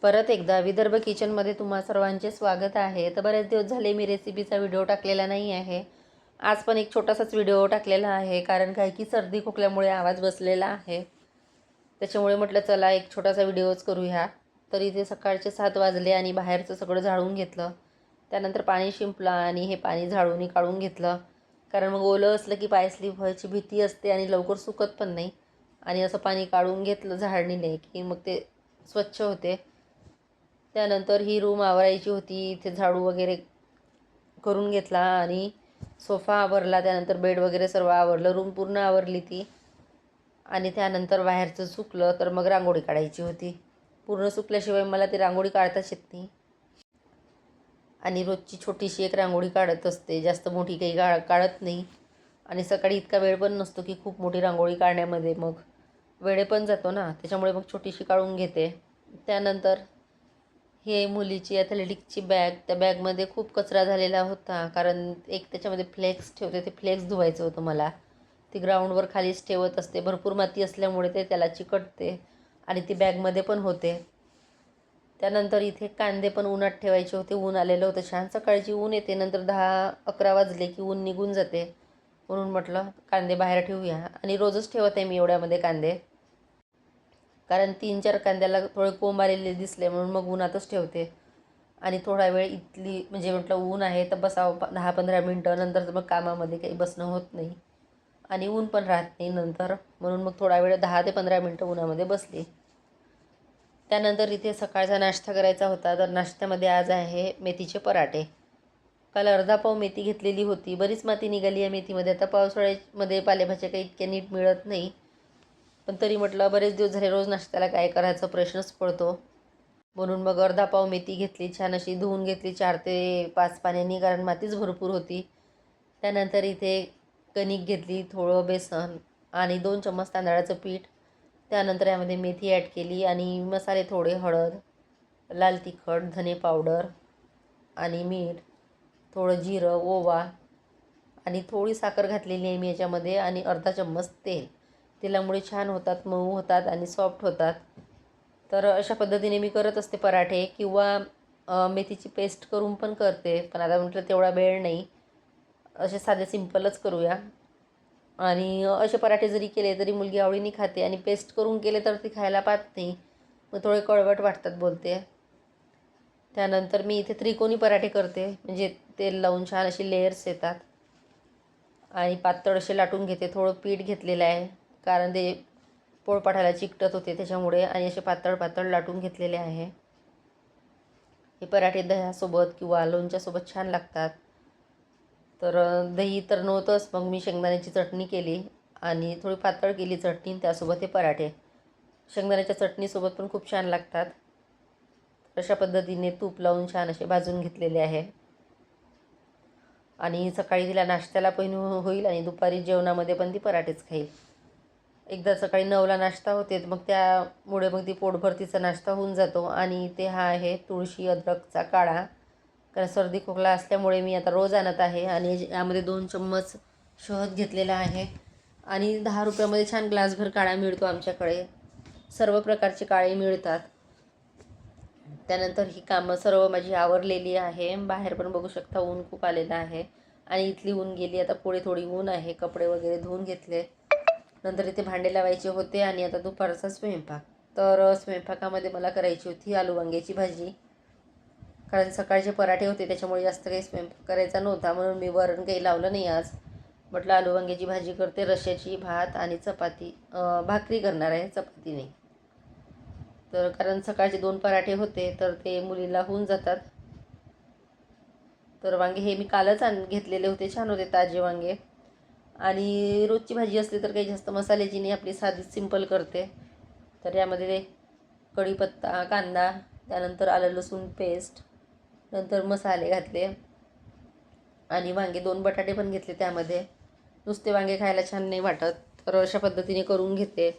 परत एकदा विदर्भ किचनमध्ये तुम्हा सर्वांचे स्वागत आहे. तर बरेच दिवस झाले मी रेसिपीचा व्हिडिओ टाकलेला नाही आहे. आज पण एक छोटासाच व्हिडिओ टाकलेला आहे, कारण काय की सर्दी खोकल्यामुळे आवाज बसलेला आहे. त्याच्यामुळे म्हटलं चला एक छोटासा व्हिडिओच करूया. तर इथे सकाळचे 7 वाजले आणि बाहेरचं सगळं झाडून घेतलं. त्यानंतर पाणी शिंपलं आणि हे पाणी झाडून काढून घेतलं, कारण मग ओलं असलं की पाय स्लिप व्हायची भीती असते आणि लवकर सुकत पण नाही. आणि असं पाणी काढून घेतलं झाडणीने की मग ते स्वच्छ होते. त्यानंतर ही रूम आवरायची होती. इथे झाडू वगैरे करून घेतला आणि सोफा आवरला. त्यानंतर बेड वगैरे सर्व आवरलं. रूम पूर्ण आवरली ती. आणि त्यानंतर बाहेरचं सुकलं तर मग रांगोळी काढायची होती. पूर्ण सुकल्याशिवाय मला ती रांगोळी काढताच येत नाही. आणि रोजची छोटीशी एक रांगोळी काढत असते, जास्त मोठी काही काढत नाही. आणि सकाळी इतका वेळ पण नसतो की खूप मोठी रांगोळी काढण्यामध्ये, मग वेळ पण जातो ना, त्याच्यामुळे मग छोटीशी काढून घेते. त्यानंतर हे मुलीची ॲथलेटिकची बॅग, त्या बॅगमध्ये खूप कचरा झालेला होता, कारण एक त्याच्यामध्ये फ्लेक्स ठेवते, ते फ्लेक्स धुवायचं होतं मला. ती ग्राउंडवर खालीच ठेवत असते, भरपूर माती असल्यामुळे ते त्याला चिकटते आणि ती बॅगमध्ये पण होते. त्यानंतर इथे कांदे पण उन्हात ठेवायचे होते. ऊन आलेलं होतं छान, सकाळची ऊन येते, नंतर 10-11 वाजले की ऊन निघून जाते. म्हणून म्हटलं कांदे बाहेर ठेवूया. आणि रोजच ठेवत आहे मी एवढ्यामध्ये कांदे, कारण 3-4 कांद्याला थोडे कोंब आलेले दिसले म्हणून मग उन्हातच ठेवते. आणि थोडा वेळ इथली म्हणजे म्हटलं ऊन आहे तर बसावं 10-15 मिनटं, नंतर मग कामामध्ये काही बसणं होत नाही आणि ऊन पण राहत नाही नंतर, म्हणून मग थोडा वेळ 10 ते 15 मिनटं उन्हामध्ये बसली. त्यानंतर इथे सकाळचा नाश्ता करायचा होता. तर नाश्त्यामध्ये आज आहे मेथीचे पराठे. काल अर्धा पाव मेथी घेतलेली होती. बरीच माती निघाली आहे मेथीमध्ये. आता पावसाळ्यामध्ये पालेभाज्या काही इतक्या नीट मिळत नाही, पण तरी म्हटलं बरेच दिवस झाले रोज नाश्त्याला काय करायचा प्रश्नच पडतो. म्हणून मग अर्धा पाव मेथी घेतली, छान अशी धुवून घेतली 4 ते 5 पाण्यानी, कारण मातीच भरपूर होती. त्यानंतर इथे कणिक घेतली, थोडं बेसन आणि 2 चम्मच तांदळाचं पीठ. त्यानंतर यामध्ये मेथी ॲड केली आणि मसाले थोडे, हळद, लाल तिखट, धने पावडर आणि मीठ, थोडं जिरं, ओवा आणि थोडी साखर घातलेली आहे मी याच्यामध्ये आणि अर्धा चम्मच तेल. तेलामुळे छान होतात, मऊ होतात आणि सॉफ्ट होतात. तर अशा पद्धतीने मी करत असते पराठे, किंवा मेथीची पेस्ट करून पण करते, पण आता म्हटलं तेवढा वेळ नाही, असे साधे सिंपलच करूया. आणि असे पराठे जरी केले तरी मुलगी आवडीने खाते, आणि पेस्ट करून केले तर ती खायला पाहत नाही, मग थोडे कळवट वाटतात बोलते. त्यानंतर मी इथे त्रिकोणी पराठे करते, म्हणजे तेल लावून छान असे लेयर्स येतात. आणि पातळ असे लाटून घेते. थोडं पीठ घेतलेलं आहे, कारण ते पोळपाटाला चिकटत होते त्याच्यामुळे, आणि असे पातळ पातळ लाटून घेतलेले आहे. हे पराठे दह्यासोबत किंवा लोणच्यासोबत छान लागतात. तर दही तर नव्हतंच, मग मी शेंगदाण्याची चटणी केली आणि थोडी पातळ केली चटणी, त्यासोबत हे पराठे शेंगदाण्याच्या चटणीसोबत पण खूप छान लागतात. अशा पद्धतीने तूप लावून छान असे भाजून घेतलेले आहे. आणि सकाळी तिला नाश्त्याला पण होईल आणि दुपारी जेवणामध्ये पण ती पराठेच खाईल. एकदा सकाळी 9ला नाश्ता होते, मग त्यामुळे मग ती पोटभर तिचा नाश्ता होऊन जातो. आणि ते हा आहे तुळशी अद्रकचा काढा, कारण सर्दी खोकला असल्यामुळे मी आता रोज आणत आहे. आणि यामध्ये 2 चम्मच शहद घेतलेला आहे. आणि 10 रुपयामध्ये छान ग्लासभर काढा मिळतो आमच्याकडे, सर्व प्रकारचे काळे मिळतात. त्यानंतर ही कामं सर्व माझी आवरलेली आहे. बाहेर पण बघू शकता ऊन खूप आलेलं आहे आणि इथली ऊन गेली. आता पुढे थोडी ऊन आहे. कपडे वगैरे धुवून घेतले. नंतर इथे भांडे लावायचे होते आणि आता दुपारचा स्वयंपाक. तर स्वयंपाकामध्ये मला करायची होती आलू वांग्याची भाजी, कारण सकाळचे पराठे होते त्याच्यामुळे जास्त काही स्वयंपाक करायचा नव्हता, म्हणून मी वरण काही लावलं नाही आज. म्हटलं आलू वांग्याची भाजी करते, रश्श्याची, भात आणि चपाती, भाकरी करणार आहे, चपाती नाही. तर कारण सकाळचे 2 पराठे होते तर ते मुलीला होऊन जातात. तर वांगे हे मी कालच घेतलेले होते, छान होते ताजे वांगे. आणि रोजची भाजी असली तर काही जास्त मसाल्याची नाही, आपली साधी सिंपल करते. तर यामध्ये कढीपत्ता, कांदा, त्यानंतर आलं लसूण पेस्ट, नंतर मसाले घातले आणि वांगे 2 बटाटे पण घेतले त्यामध्ये. नुसते वांगे खायला छान नाही वाटत, तर अशा पद्धतीने करून घेते.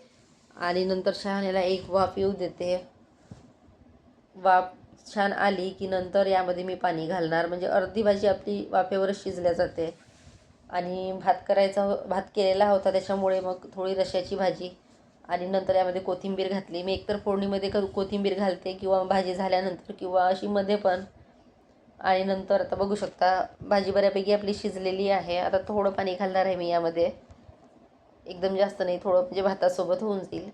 आणि नंतर छान याला एक वाफ येऊ देते. वाफ छान आली की नंतर यामध्ये मी पाणी घालणार, म्हणजे अर्धी भाजी आपली वाफेवरच शिजल्या जाते. आणि भात केलेला होता त्याच्यामुळे मग थोडी रश्श्याची भाजी आणि नंतर यामध्ये कोथिंबीर घातली. मी एकतर फोडणीमध्ये कोथिंबीर घालते किंवा भाजी झाल्यानंतर किंवा अशी मध्ये पण. आणि नंतर आता बघू शकता भाजी बऱ्यापैकी आपली शिजलेली आहे. आता थोडं पाणी घालणार आहे मी यामध्ये, एकदम जास्त नाही, थोडं म्हणजे भातासोबत होऊन जाईल.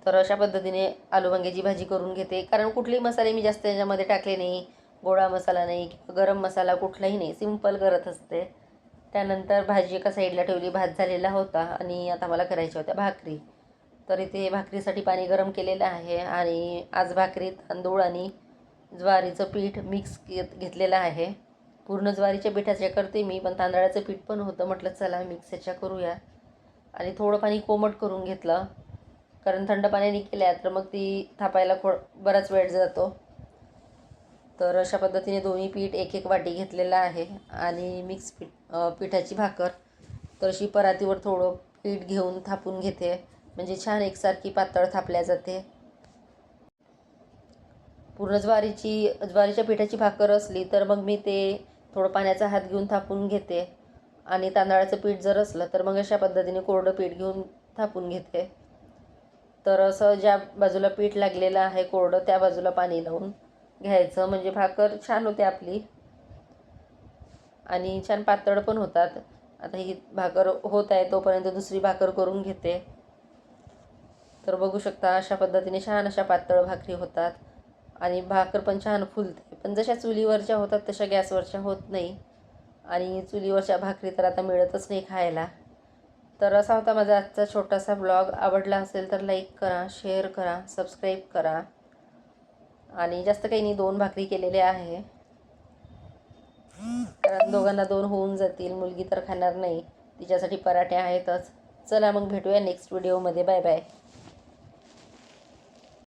तर अशा पद्धतीने आलू वांग्याची भाजी करून घेते. कारण कुठलेही मसाले मी जास्त याच्यामध्ये टाकले नाही, गोडा मसाला नाही किंवा गरम मसाला कुठलाही नाही, सिंपल करत असते. त्यानंतर भाजी एका साईडला ठेवली, भात झालेला होता आणि आता मला करायच्या होत्या भाकरी. तर इथे भाकरीसाठी पाणी गरम केलेलं आहे आणि आज भाकरी तांदूळ आणि ज्वारीचं पीठ मिक्स घेतलेलं आहे. पूर्ण ज्वारीच्या पिठाच्या करते मी, पण तांदळाचं पीठ पण होतं, म्हटलं चला मिक्स ह्याच्या करूया. आणि थोडं पाणी कोमट करून घेतलं, कारण थंड पाण्याने केल्या तर मग ती थापायला बराच वेळ जातो. तर अशा पद्धतीने दोन्ही पीठ एक एक वाटी घेतलेलं आहे आणि मिक्स पिठाची भाकर. तर अशी परातीवर थोडं पीठ घेऊन थापून घेते, म्हणजे छान एकसारखी पातळ थापल्या जाते. पूर्ण ज्वारीच्या पिठाची भाकर असली तर मग मी ते थोडं पाण्याचा हात घेऊन थापून घेते आणि तांदळाचं पीठ जर असलं तर मग अशा पद्धतीने कोरडं पीठ घेऊन थापून घेते. तर असं ज्या बाजूला पीठ लागलेलं आहे कोरडं त्या बाजूला पाणी लावून घ्यायचं, म्हणजे भाकर छान होते आपली आणि छान पातळ पण होतात. आता ही भाकर होत आहे तोपर्यंत दुसरी भाकर करून घेते. तर बघू शकता अशा पद्धतीने छान अशा पातळ भाकरी होतात आणि भाकर पण छान फुलते. पण जशा चुलीवरच्या होतात तशा गॅसवरच्या होत नाही आणि चुलीवरच्या भाकरी तर आता मिळतच नाही खायला. तर असा होता माझा आजचा छोटासा ब्लॉग. आवडला असेल तर लाईक करा, शेअर करा, सबस्क्राईब करा. आणि जास्त काही नाही, 2 भाकरी केलेल्या आहे, कारण दोघांना 2 होऊन जातील. मुलगी तर खाणार नाही, तिच्यासाठी पराठे आहेतच. चला मग भेटूया नेक्स्ट व्हिडिओमध्ये. Bye bye.